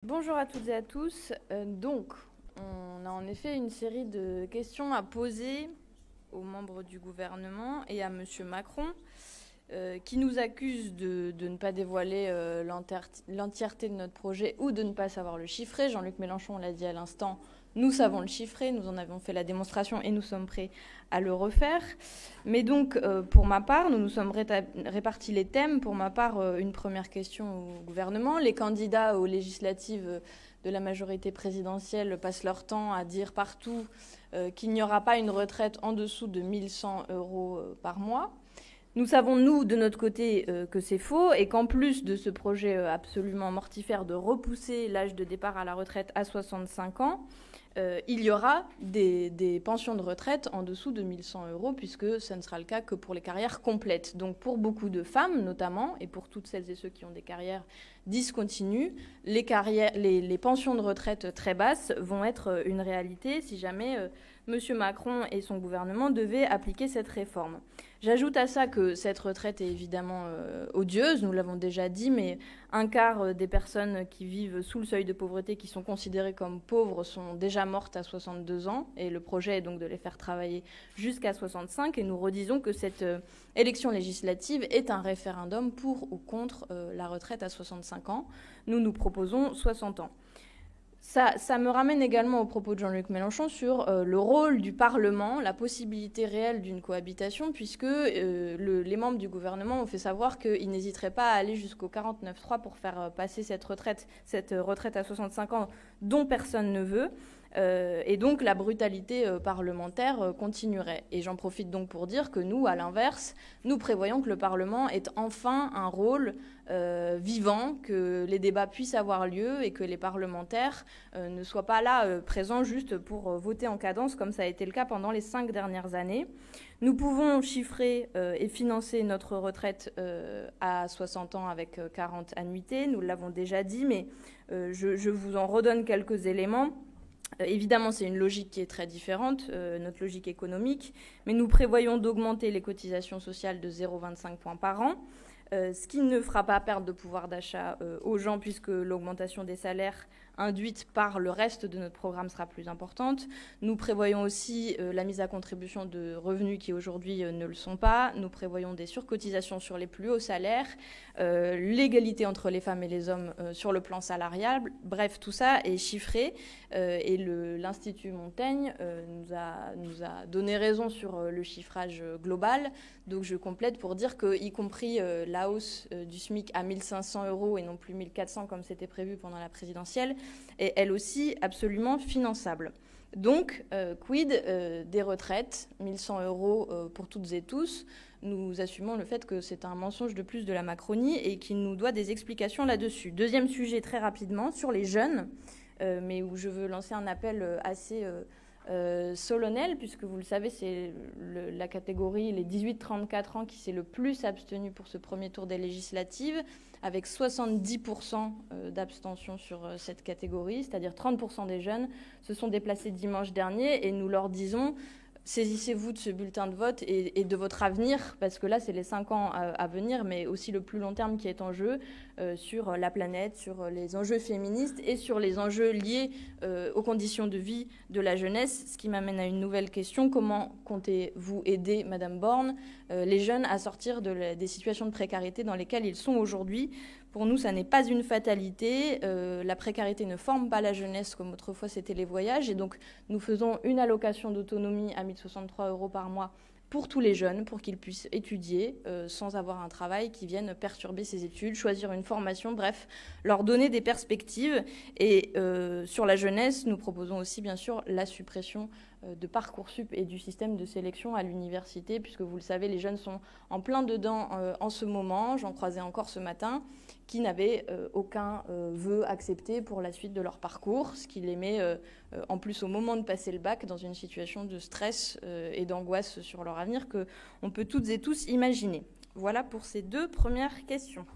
Bonjour à toutes et à tous. On a en effet une série de questions à poser aux membres du gouvernement et à M. Macron, qui nous accuse de ne pas dévoiler l'entièreté de notre projet ou de ne pas savoir le chiffrer. Jean-Luc Mélenchon l'a dit à l'instant, nous savons le chiffrer, nous en avons fait la démonstration et nous sommes prêts à le refaire. Mais donc, pour ma part, nous nous sommes répartis les thèmes. Pour ma part, une première question au gouvernement. Les candidats aux législatives de la majorité présidentielle passent leur temps à dire partout qu'il n'y aura pas une retraite en dessous de 1 100 € par mois. Nous savons, nous, de notre côté, que c'est faux et qu'en plus de ce projet absolument mortifère de repousser l'âge de départ à la retraite à 65 ans, il y aura des pensions de retraite en dessous de 1 100 € puisque ça ne sera le cas que pour les carrières complètes. Donc pour beaucoup de femmes notamment, et pour toutes celles et ceux qui ont des carrières discontinues, les pensions de retraite très basses vont être une réalité si jamais M. Macron et son gouvernement devaient appliquer cette réforme. J'ajoute à ça que cette retraite est évidemment odieuse, nous l'avons déjà dit, mais un quart des personnes qui vivent sous le seuil de pauvreté, qui sont considérées comme pauvres, sont déjà mortes à 62 ans. Et le projet est donc de les faire travailler jusqu'à 65. Et nous redisons que cette élection législative est un référendum pour ou contre la retraite à 65 ans. Nous proposons 60 ans. Ça me ramène également au propos de Jean-Luc Mélenchon sur le rôle du Parlement, la possibilité réelle d'une cohabitation, puisque les membres du gouvernement ont fait savoir qu'ils n'hésiteraient pas à aller jusqu'au 49.3 pour faire passer cette retraite à 65 ans dont personne ne veut. Et donc la brutalité parlementaire continuerait. Et j'en profite donc pour dire que nous, à l'inverse, nous prévoyons que le Parlement ait enfin un rôle vivant, que les débats puissent avoir lieu et que les parlementaires ne soient pas là présents juste pour voter en cadence comme ça a été le cas pendant les 5 dernières années. Nous pouvons chiffrer et financer notre retraite à 60 ans avec 40 annuités, nous l'avons déjà dit, mais je vous en redonne quelques éléments. Évidemment, c'est une logique qui est très différente, notre logique économique, mais nous prévoyons d'augmenter les cotisations sociales de 0,25 points par an, ce qui ne fera pas perdre de pouvoir d'achat aux gens puisque l'augmentation des salaires induite par le reste de notre programme sera plus importante. Nous prévoyons aussi la mise à contribution de revenus qui aujourd'hui ne le sont pas. Nous prévoyons des surcotisations sur les plus hauts salaires, l'égalité entre les femmes et les hommes sur le plan salarial. Bref, tout ça est chiffré et l'Institut Montaigne nous a donné raison sur le chiffrage global. Donc je complète pour dire qu'y compris la hausse du SMIC à 1 500 € et non plus 1 400 comme c'était prévu pendant la présidentielle, est elle aussi absolument finançable. Donc, quid des retraites, 1 100 € pour toutes et tous. Nous assumons le fait que c'est un mensonge de plus de la Macronie et qu'il nous doit des explications là-dessus. Deuxième sujet, très rapidement, sur les jeunes, mais où je veux lancer un appel assez solennel, puisque vous le savez, c'est la catégorie, les 18-34 ans, qui s'est le plus abstenu pour ce premier tour des législatives, avec 70% d'abstention sur cette catégorie, c'est-à-dire 30% des jeunes se sont déplacés dimanche dernier, et nous leur disons: saisissez-vous de ce bulletin de vote et de votre avenir, parce que là, c'est les 5 ans à venir, mais aussi le plus long terme qui est en jeu sur la planète, sur les enjeux féministes et sur les enjeux liés aux conditions de vie de la jeunesse. Ce qui m'amène à une nouvelle question. Comment comptez-vous aider, Madame Borne, les jeunes à sortir des situations de précarité dans lesquelles ils sont aujourd'hui? Pour nous, ça n'est pas une fatalité. La précarité ne forme pas la jeunesse comme autrefois c'était les voyages. Et donc, nous faisons une allocation d'autonomie à 1 063 € par mois pour tous les jeunes, pour qu'ils puissent étudier sans avoir un travail qui vienne perturber ces études, choisir une formation, bref, leur donner des perspectives. Et sur la jeunesse, nous proposons aussi, bien sûr, la suppression de Parcoursup et du système de sélection à l'université, puisque vous le savez, les jeunes sont en plein dedans en ce moment. J'en croisais encore ce matin, qui n'avaient aucun vœu accepté pour la suite de leur parcours, ce qui les met en plus au moment de passer le bac dans une situation de stress et d'angoisse sur leur avenir qu'on peut toutes et tous imaginer. Voilà pour ces 2 premières questions.